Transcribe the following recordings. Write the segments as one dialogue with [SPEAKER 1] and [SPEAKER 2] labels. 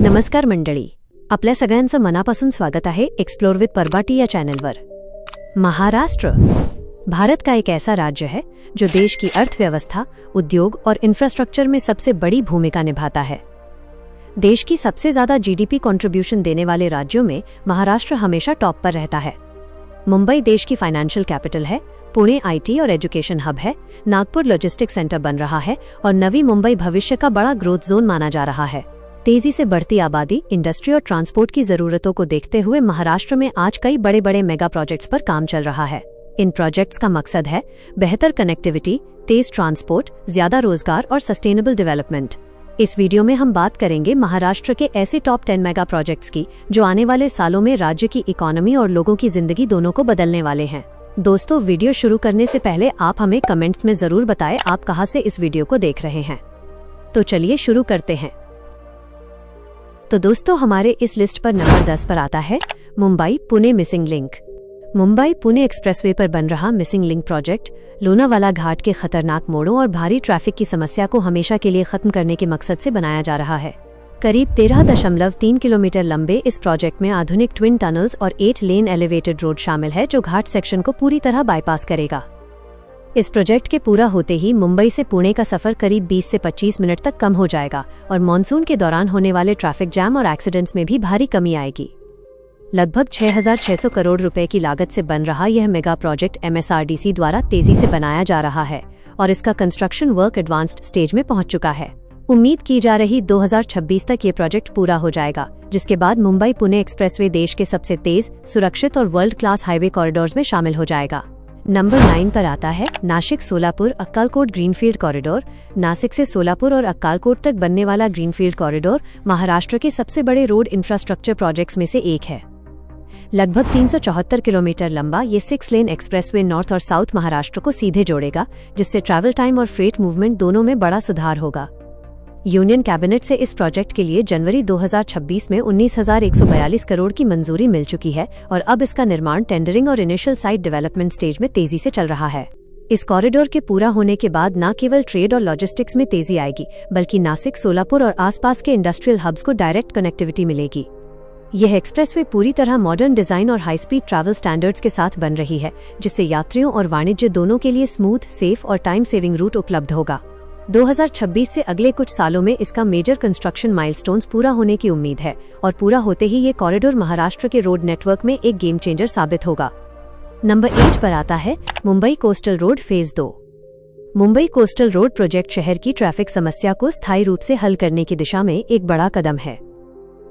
[SPEAKER 1] नमस्कार मंडळी, आपल्या सगळ्यांचं मनापासून स्वागत आहे एक्सप्लोर विथ परबाटी या चैनलवर। महाराष्ट्र भारत का एक ऐसा राज्य है जो देश की अर्थव्यवस्था, उद्योग और इंफ्रास्ट्रक्चर में सबसे बड़ी भूमिका निभाता है। देश की सबसे ज्यादा जीडीपी कंट्रीब्यूशन देने वाले राज्यों में महाराष्ट्र हमेशा टॉप पर रहता है। मुंबई देश की फाइनेंशियल कैपिटल है, पुणे आईटी और एजुकेशन हब है, नागपुर लॉजिस्टिक सेंटर बन रहा है और नवी मुंबई भविष्य का बड़ा ग्रोथ जोन माना जा रहा है। तेजी से बढ़ती आबादी, इंडस्ट्री और ट्रांसपोर्ट की जरूरतों को देखते हुए महाराष्ट्र में आज कई बड़े बड़े मेगा प्रोजेक्ट्स पर काम चल रहा है। इन प्रोजेक्ट्स का मकसद है बेहतर कनेक्टिविटी, तेज ट्रांसपोर्ट, ज्यादा रोजगार और सस्टेनेबल डेवलपमेंट। इस वीडियो में हम बात करेंगे महाराष्ट्र के ऐसे टॉप 10 मेगा प्रोजेक्ट्स की जो आने वाले सालों में राज्य की इकोनॉमी और लोगों की जिंदगी दोनों को बदलने वाले हैं। दोस्तों, वीडियो शुरू करने से पहले आप हमें कमेंट्स में जरूर बताएं आप कहां से इस वीडियो को देख रहे हैं। तो चलिए शुरू करते हैं। तो दोस्तों, हमारे इस लिस्ट पर नंबर 10 पर आता है Mumbai Pune missing link. Mumbai Pune expressway पर बन रहा मिसिंग लिंक प्रोजेक्ट लोनावाला घाट के खतरनाक मोड़ों और भारी ट्रैफिक की समस्या को हमेशा के लिए खत्म करने के मकसद से बनाया जा रहा है। करीब 13.3 किलोमीटर लंबे इस प्रोजेक्ट में आधुनिक ट्विन टनल्स और 8 लेन एलिवेटेड रोड शामिल है जो घाट सेक्शन को पूरी तरह बाईपास करेगा। इस प्रोजेक्ट के पूरा होते ही मुंबई से पुणे का सफर करीब 20 से 25 मिनट तक कम हो जाएगा और मॉनसून के दौरान होने वाले ट्रैफिक जैम और एक्सीडेंट्स में भी भारी कमी आएगी। लगभग 6,600 करोड़ रुपए की लागत से बन रहा यह मेगा प्रोजेक्ट एमएसआरडीसी द्वारा तेजी से बनाया जा रहा है और इसका कंस्ट्रक्शन वर्क एडवांस्ड स्टेज में पहुंच चुका है। उम्मीद की जा रही 2026 तक ये प्रोजेक्ट पूरा हो जाएगा, जिसके बाद मुंबई पुणे एक्सप्रेसवे देश के सबसे तेज, सुरक्षित और वर्ल्ड क्लास हाईवे कॉरिडोर्स में शामिल हो जाएगा। नंबर 9 पर आता है नासिक सोलापुर अक्कालकोट ग्रीनफील्ड कॉरिडोर। नासिक से सोलापुर और अक्कालकोट तक बनने वाला ग्रीनफील्ड कॉरिडोर महाराष्ट्र के सबसे बड़े रोड इंफ्रास्ट्रक्चर प्रोजेक्ट्स में से एक है। लगभग 374 किलोमीटर लंबा ये 6 लेन एक्सप्रेसवे नॉर्थ और साउथ महाराष्ट्र को सीधे जोड़ेगा, जिससे ट्रैवल टाइम और फ्रेट मूवमेंट दोनों में बड़ा सुधार होगा। यूनियन कैबिनेट से इस प्रोजेक्ट के लिए जनवरी 2026 में 19,142 करोड़ की मंजूरी मिल चुकी है और अब इसका निर्माण टेंडरिंग और इनिशियल साइट डेवलपमेंट स्टेज में तेजी से चल रहा है। इस कॉरिडोर के पूरा होने के बाद न केवल ट्रेड और लॉजिस्टिक्स में तेजी आएगी, बल्कि नासिक, सोलापुर और आसपास के इंडस्ट्रियल हब्स को डायरेक्ट कनेक्टिविटी मिलेगी। यह एक्सप्रेसवे पूरी तरह मॉडर्न डिजाइन और हाई स्पीड ट्रैवल स्टैंडर्ड्स के साथ बन रही है, जिससे यात्रियों और वाणिज्य दोनों के लिए स्मूथ, सेफ और टाइम सेविंग रूट उपलब्ध होगा। 2026 से अगले कुछ सालों में इसका मेजर कंस्ट्रक्शन माइलस्टोन्स पूरा होने की उम्मीद है और पूरा होते ही ये कॉरिडोर महाराष्ट्र के रोड नेटवर्क में एक गेम चेंजर साबित होगा। नंबर 8 पर आता है Mumbai coastal road phase 2। Mumbai coastal road project शहर की ट्रैफिक समस्या को स्थायी रूप से हल करने की दिशा में एक बड़ा कदम है।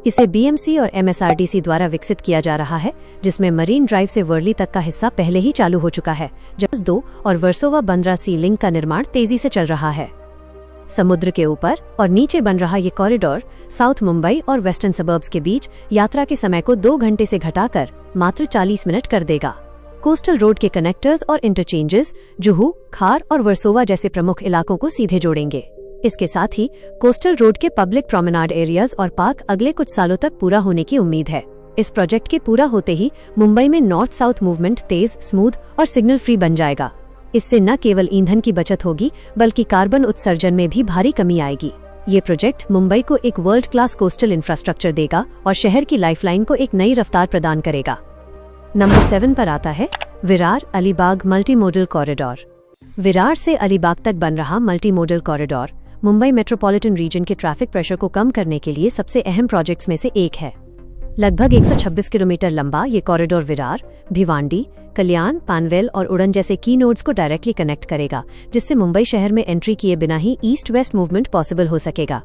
[SPEAKER 1] इसे बीएमसी और एमएसआरडीसी द्वारा विकसित किया जा रहा है, जिसमें मरीन ड्राइव से वर्ली तक का हिस्सा पहले ही चालू हो चुका है, जबकि 2 और वर्सोवा बंदरा सी लिंक का निर्माण तेजी से चल रहा है। समुद्र के ऊपर और नीचे बन रहा ये कॉरिडोर साउथ मुंबई और वेस्टर्न सबर्ब्स के बीच यात्रा के समय को 2 घंटे से घटाकर मात्र 40 मिनट कर देगा। कोस्टल रोड के कनेक्टर्स और इंटरचेंजेस जुहू, खार और वर्सोवा जैसे प्रमुख इलाकों को सीधे जोड़ेंगे। इसके साथ ही कोस्टल रोड के पब्लिक प्रोमेनाड एरियाज और पार्क अगले कुछ सालों तक पूरा होने की उम्मीद है। इस प्रोजेक्ट के पूरा होते ही मुंबई में नॉर्थ साउथ मूवमेंट तेज, स्मूथ और सिग्नल फ्री बन जाएगा। इससे न केवल ईंधन की बचत होगी, बल्कि कार्बन उत्सर्जन में भी भारी कमी आएगी। ये प्रोजेक्ट मुंबई को एक वर्ल्ड क्लास कोस्टल इंफ्रास्ट्रक्चर देगा और शहर की लाइफलाइन को एक नई रफ्तार प्रदान करेगा। नंबर 7 पर आता है Virar Alibag multi modal corridor. Virar से अलीबाग तक बन रहा multi modal corridor Mumbai metropolitan region के ट्रैफिक प्रेशर को कम करने के लिए सबसे अहम प्रोजेक्ट्स में से एक है। लगभग 126 किलोमीटर लंबा ये कॉरिडोर विरार, भिवांडी, कल्याण, पानवेल और उड़न जैसे की नोड्स को डायरेक्टली कनेक्ट करेगा, जिससे मुंबई शहर में एंट्री किए बिना ही ईस्ट वेस्ट मूवमेंट पॉसिबल हो सकेगा।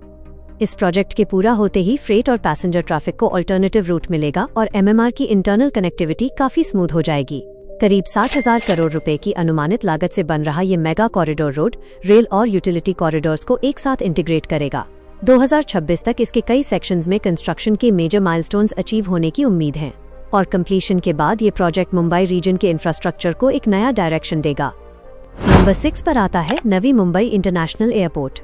[SPEAKER 1] इस प्रोजेक्ट के पूरा होते ही फ्रेट और पैसेंजर ट्रैफिक को अल्टरनेटिव रूट मिलेगा और एमएमआर की इंटरनल कनेक्टिविटी काफी स्मूथ हो जाएगी। करीब 60,000 करोड़ रुपए की अनुमानित लागत से बन रहा ये मेगा कॉरिडोर रोड, रेल और यूटिलिटी कॉरिडोर्स को एक साथ इंटीग्रेट करेगा। 2026 तक इसके कई सेक्शंस में कंस्ट्रक्शन के मेजर माइलस्टोन्स अचीव होने की उम्मीद है और कंप्लीशन के बाद ये प्रोजेक्ट मुंबई रीजन के इंफ्रास्ट्रक्चर को एक नया डायरेक्शन देगा। नंबर 6 पर आता है Navi Mumbai international airport.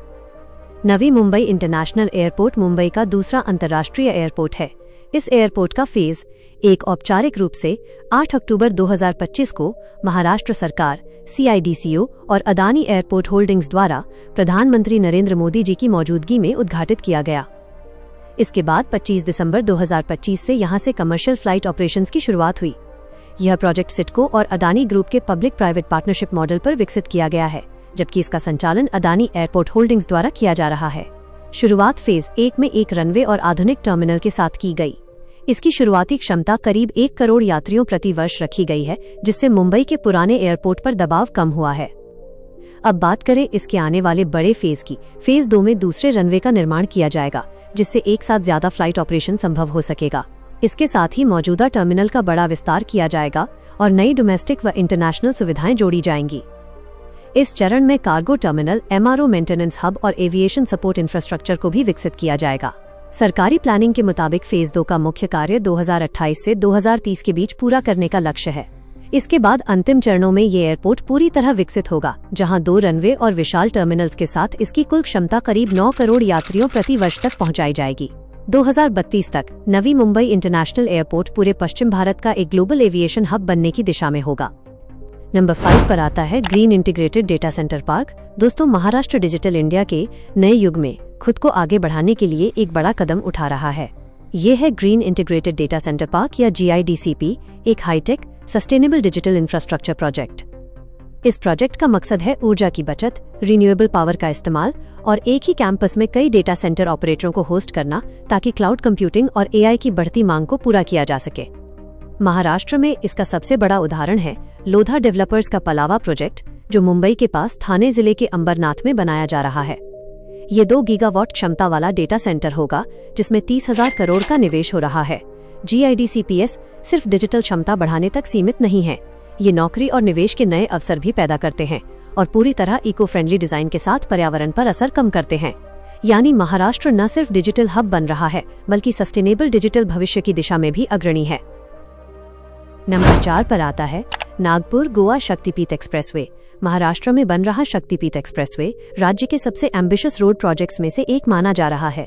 [SPEAKER 1] Navi Mumbai international airport Mumbai का दूसरा अंतर्राष्ट्रीय एयरपोर्ट है। इस एयरपोर्ट का फेज 1 औपचारिक रूप से 8 अक्टूबर 2025 को महाराष्ट्र सरकार, CIDCO और अदानी एयरपोर्ट होल्डिंग्स द्वारा प्रधानमंत्री नरेंद्र मोदी जी की मौजूदगी में उद्घाटित किया गया। इसके बाद 25 दिसंबर 2025 से यहां से कमर्शियल फ्लाइट ऑपरेशंस की शुरुआत हुई। यह प्रोजेक्ट सिडको और अदानी ग्रुप के पब्लिक प्राइवेट पार्टनरशिप मॉडल पर विकसित किया गया है, जबकि इसका संचालन अदानी एयरपोर्ट होल्डिंग्स द्वारा किया जा रहा है। शुरुआत फेज 1 में एक रनवे और आधुनिक टर्मिनल के साथ की गई। इसकी शुरुआती क्षमता करीब 1 करोड़ यात्रियों प्रति वर्ष रखी गई है, जिससे मुंबई के पुराने एयरपोर्ट पर दबाव कम हुआ है। अब बात करें इसके आने वाले बड़े फेज की। फेज 2 में दूसरे रनवे का निर्माण किया जाएगा, जिससे एक साथ ज्यादा फ्लाइट ऑपरेशन संभव हो सकेगा। इसके साथ ही मौजूदा टर्मिनल का बड़ा विस्तार किया जाएगा और नई डोमेस्टिक व इंटरनेशनल सुविधाएं जोड़ी जाएंगी। इस चरण में cargo terminal, MRO maintenance hub और एविएशन सपोर्ट इंफ्रास्ट्रक्चर को भी विकसित किया जाएगा। सरकारी प्लानिंग के मुताबिक फेज 2 का मुख्य कार्य 2028 से 2030 के बीच पूरा करने का लक्ष्य है। इसके बाद अंतिम चरणों में ये एयरपोर्ट पूरी तरह विकसित होगा, जहां 2 रनवे और विशाल टर्मिनल्स के साथ इसकी कुल क्षमता करीब 9 करोड़ यात्रियों प्रति वर्ष तक पहुंचाई जाएगी। 2032 तक नवी मुंबई इंटरनेशनल एयरपोर्ट पूरे पश्चिम भारत का एक ग्लोबल एविएशन हब बनने की दिशा में होगा। नंबर 5 पर आता है green integrated data center park. दोस्तों, महाराष्ट्र डिजिटल इंडिया के नए युग में खुद को आगे बढ़ाने के लिए एक बड़ा कदम उठा रहा है। ये है green integrated data center park या GIDCP, एक high tech sustainable digital infrastructure project. इस प्रोजेक्ट का मकसद है ऊर्जा की बचत, रिन्यूएबल पावर का इस्तेमाल और एक ही कैंपस में कई डेटा सेंटर ऑपरेटरों को होस्ट करना, ताकि क्लाउड कंप्यूटिंग और AI की बढ़ती मांग को पूरा किया जा सके। महाराष्ट्र में इसका सबसे बड़ा उदाहरण है लोधा डेवलपर्स का पलावा प्रोजेक्ट, जो मुंबई के पास थाने जिले के अंबरनाथ में बनाया जा रहा है। ये 2 गीगावाट क्षमता वाला डेटा सेंटर होगा, जिसमें 30,000 करोड़ का निवेश हो रहा है। GIDCPS सिर्फ डिजिटल क्षमता बढ़ाने तक सीमित नहीं है, ये नौकरी और निवेश के नए अवसर भी पैदा करते हैं और पूरी तरह इको फ्रेंडली डिजाइन के साथ पर्यावरण पर असर कम करते हैं। यानी महाराष्ट्र न सिर्फ डिजिटल हब बन रहा है, बल्कि सस्टेनेबल डिजिटल भविष्य की दिशा में भी अग्रणी है। नंबर 4 पर आता है नागपुर गोवा शक्तिपीठ एक्सप्रेसवे। महाराष्ट्र में बन रहा शक्तिपीठ एक्सप्रेसवे राज्य के सबसे एम्बिशियस रोड प्रोजेक्ट्स में से एक माना जा रहा है।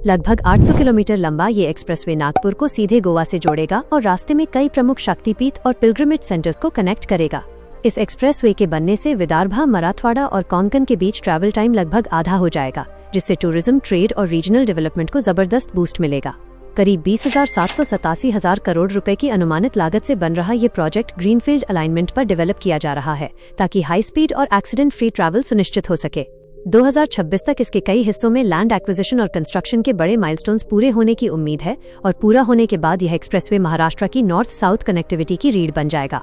[SPEAKER 1] लगभग 800 किलोमीटर लंबा ये एक्सप्रेसवे नागपुर को सीधे गोवा से जोड़ेगा और रास्ते में कई प्रमुख शक्तिपीठ और पिलग्रिमेज सेंटर्स को कनेक्ट करेगा। इस एक्सप्रेसवे के बनने से विदर्भा, मराठवाड़ा और कोंकण के बीच ट्रैवल टाइम लगभग आधा हो जाएगा, जिससे टूरिज्म, ट्रेड और रीजनल डेवलपमेंट को जबरदस्त बूस्ट मिलेगा। करीब 20,787 करोड़ रुपए की अनुमानित लागत से बन रहा ये प्रोजेक्ट ग्रीनफील्ड अलाइनमेंट पर डेवलप किया जा रहा है, ताकि हाई स्पीड और एक्सीडेंट फ्री ट्रैवल सुनिश्चित हो सके। 2026 तक इसके कई हिस्सों में लैंड एक्विजिशन और कंस्ट्रक्शन के बड़े माइलस्टोन्स पूरे होने की उम्मीद है और पूरा होने के बाद यह एक्सप्रेसवे महाराष्ट्र की नॉर्थ साउथ कनेक्टिविटी की रीढ़ बन जाएगा।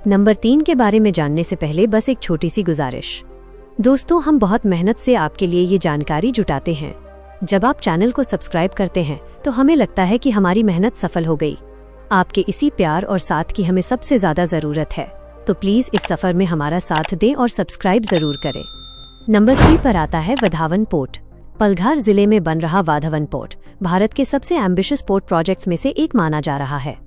[SPEAKER 1] नंबर 3 के बारे में जानने से पहले बस एक छोटी सी गुजारिश। दोस्तों, हम बहुत मेहनत से आपके लिए ये जानकारी जुटाते हैं। जब आप चैनल को सब्सक्राइब करते हैं तो हमें लगता है कि हमारी मेहनत सफल हो गई। आपके इसी प्यार और साथ की हमें सबसे ज्यादा जरूरत है, तो प्लीज इस सफर में हमारा साथ दें और सब्सक्राइब जरूर करें। नंबर 3 पर आता है वाधावन पोर्ट। पलघर जिले में बन रहा वाधावन पोर्ट भारत के सबसे एम्बिशियस पोर्ट प्रोजेक्ट्स में से एक माना जा रहा है।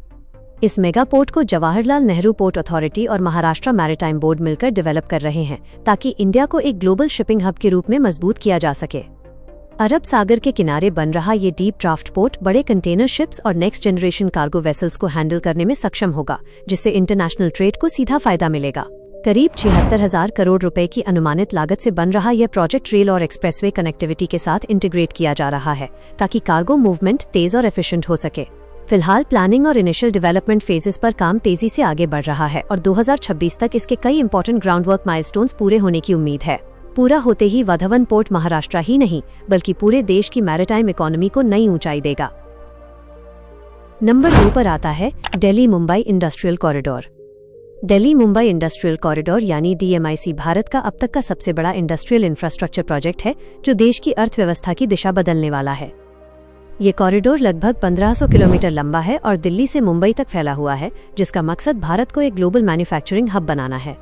[SPEAKER 1] इस मेगा पोर्ट को जवाहरलाल नेहरू पोर्ट अथॉरिटी और महाराष्ट्र मैरीटाइम बोर्ड मिलकर डेवलप कर रहे हैं, ताकि इंडिया को एक ग्लोबल शिपिंग हब के रूप में मजबूत किया जा सके। अरब सागर के किनारे बन रहा ये डीप ड्राफ्ट पोर्ट बड़े कंटेनर शिप्स और नेक्स्ट जनरेशन कार्गो वेसल्स को हैंडल करने में सक्षम होगा, जिससे इंटरनेशनल ट्रेड को सीधा फायदा मिलेगा। करीब 76,000 करोड़ रुपए की अनुमानित लागत से बन रहा यह प्रोजेक्ट रेल और एक्सप्रेसवे कनेक्टिविटी के साथ इंटीग्रेट किया जा रहा है, ताकि कार्गो मूवमेंट तेज और एफिशिएंट हो सके। फिलहाल प्लानिंग और इनिशियल डेवलपमेंट फेजेस पर काम तेजी से आगे बढ़ रहा है और 2026 तक इसके कई इंपॉर्टेंट ग्राउंडवर्क माइलस्टोन्स पूरे होने की उम्मीद है। पूरा होते ही वाधावन पोर्ट महाराष्ट्र ही नहीं, बल्कि पूरे देश की मैरीटाइम इकोनॉमी को नई ऊंचाई देगा। नंबर 2 पर आता है Delhi Mumbai industrial corridor. Delhi Mumbai industrial corridor यानी DMIC भारत का अब तक का सबसे बड़ा इंडस्ट्रियल इंफ्रास्ट्रक्चर प्रोजेक्ट है, जो देश की अर्थव्यवस्था की दिशा बदलने वाला है। ये कॉरिडोर लगभग 1500 किलोमीटर लंबा है और दिल्ली से मुंबई तक फैला हुआ है, जिसका मकसद भारत को एक ग्लोबल मैन्युफैक्चरिंग हब बनाना है।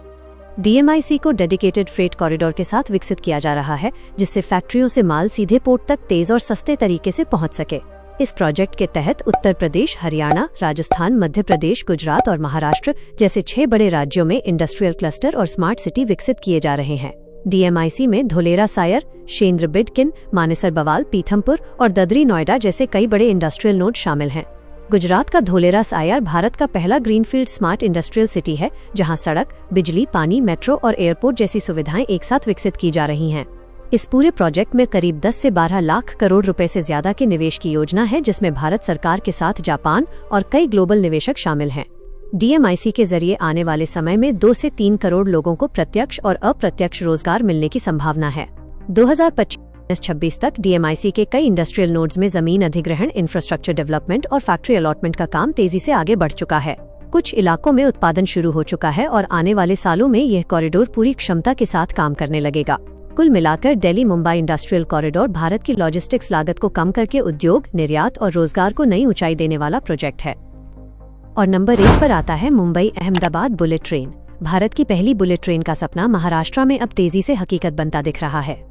[SPEAKER 1] DMIC को डेडिकेटेड फ्रेट कॉरिडोर के साथ विकसित किया जा रहा है, जिससे फैक्ट्रियों से माल सीधे पोर्ट तक तेज और सस्ते तरीके से पहुंच सके। इस प्रोजेक्ट के तहत उत्तर प्रदेश, हरियाणा, राजस्थान, मध्य प्रदेश, गुजरात और महाराष्ट्र जैसे 6 बड़े राज्यों में इंडस्ट्रियल क्लस्टर और स्मार्ट सिटी विकसित किए जा रहे हैं। DMIC में धोलेरा सायर, शेंद्र बिडकिन, मानेसर बवाल, पीथमपुर और ददरी नोएडा जैसे कई बड़े इंडस्ट्रियल नोड शामिल हैं। गुजरात का धोलेरा सायर भारत का पहला ग्रीनफील्ड स्मार्ट इंडस्ट्रियल सिटी है, जहां सड़क, बिजली, पानी, मेट्रो और एयरपोर्ट जैसी सुविधाएं एक साथ विकसित की जा रही हैं। इस पूरे प्रोजेक्ट में करीब 10 से 12 लाख करोड़ रुपए से ज्यादा के निवेश की योजना है, जिसमें भारत सरकार के साथ जापान और कई ग्लोबल निवेशक शामिल हैं। DMIC के जरिए आने वाले समय में 2 से 3 करोड़ लोगों को प्रत्यक्ष और अप्रत्यक्ष रोजगार मिलने की संभावना है। 2025-26 तक DMIC के कई इंडस्ट्रियल नोड्स में जमीन अधिग्रहण, इंफ्रास्ट्रक्चर डेवलपमेंट और फैक्ट्री अलॉटमेंट का काम तेजी से आगे बढ़ चुका है। कुछ इलाकों में उत्पादन शुरू हो चुका है और आने वाले सालों में यह कॉरिडोर पूरी क्षमता के साथ काम करने लगेगा। कुल मिलाकर दिल्ली मुंबई इंडस्ट्रियल कॉरिडोर भारत की लॉजिस्टिक्स लागत को कम करके उद्योग, निर्यात और रोजगार को नई ऊंचाई देने वाला प्रोजेक्ट है। और नंबर 1 पर आता है मुंबई अहमदाबाद बुलेट ट्रेन। भारत की पहली बुलेट ट्रेन का सपना महाराष्ट्र में अब तेजी से हकीकत बनता दिख रहा है।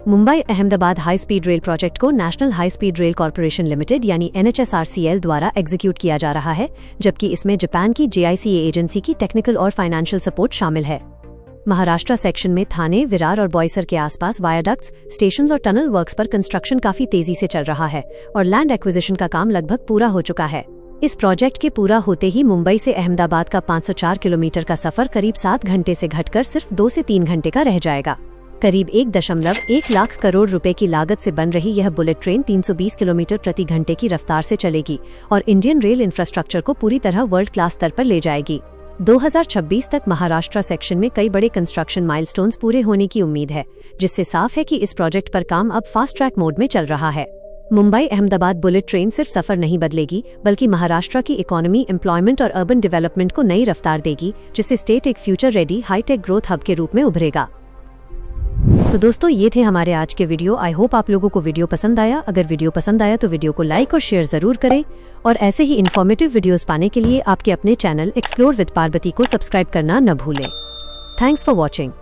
[SPEAKER 1] Mumbai Ahmedabad high speed rail project को national high speed rail corporation limited यानी NHSRCL द्वारा एग्जीक्यूट किया जा रहा है, जबकि इसमें जापान की JICA एजेंसी की टेक्निकल और फाइनेंशियल सपोर्ट शामिल है। महाराष्ट्र सेक्शन में थाने, विरार और बोईसर के आसपास वायाडक्ट्स, स्टेशंस और टनल वर्क्स पर कंस्ट्रक्शन काफी तेजी से चल रहा है और लैंड एक्विजिशन का काम लगभग पूरा हो चुका है। इस प्रोजेक्ट के पूरा होते ही मुंबई से अहमदाबाद का 504 किलोमीटर का सफर करीब 7 घंटे से घटकर सिर्फ 2 से 3 घंटे का रह जाएगा। करीब 1.1 लाख करोड़ रुपए की लागत से बन रही यह बुलेट ट्रेन 320 किलोमीटर प्रति घंटे की रफ्तार से चलेगी और इंडियन रेल इंफ्रास्ट्रक्चर को पूरी तरह वर्ल्ड क्लास स्तर पर ले जाएगी। 2026 तक महाराष्ट्र सेक्शन में कई बड़े कंस्ट्रक्शन माइलस्टोन्स पूरे होने की उम्मीद है, जिससे साफ है कि इस प्रोजेक्ट पर काम अब फास्ट ट्रैक मोड में चल रहा है। मुंबई अहमदाबाद बुलेट ट्रेन सिर्फ सफर नहीं बदलेगी, बल्कि महाराष्ट्र की इकोनॉमी, एम्प्लॉयमेंट और अर्बन डेवलपमेंट को नई रफ्तार देगी, जिससे स्टेट एक future ready high tech growth hub के रूप में उभरेगा। तो दोस्तों, ये थे हमारे आज के वीडियो। आई होप आप लोगों को वीडियो पसंद आया। अगर वीडियो पसंद आया तो वीडियो को लाइक और शेयर जरूर करें और ऐसे ही इन्फॉर्मेटिव वीडियोस पाने के लिए आपके अपने चैनल एक्सप्लोर विद पार्वती को सब्सक्राइब करना न भूलें। Thanks for watching.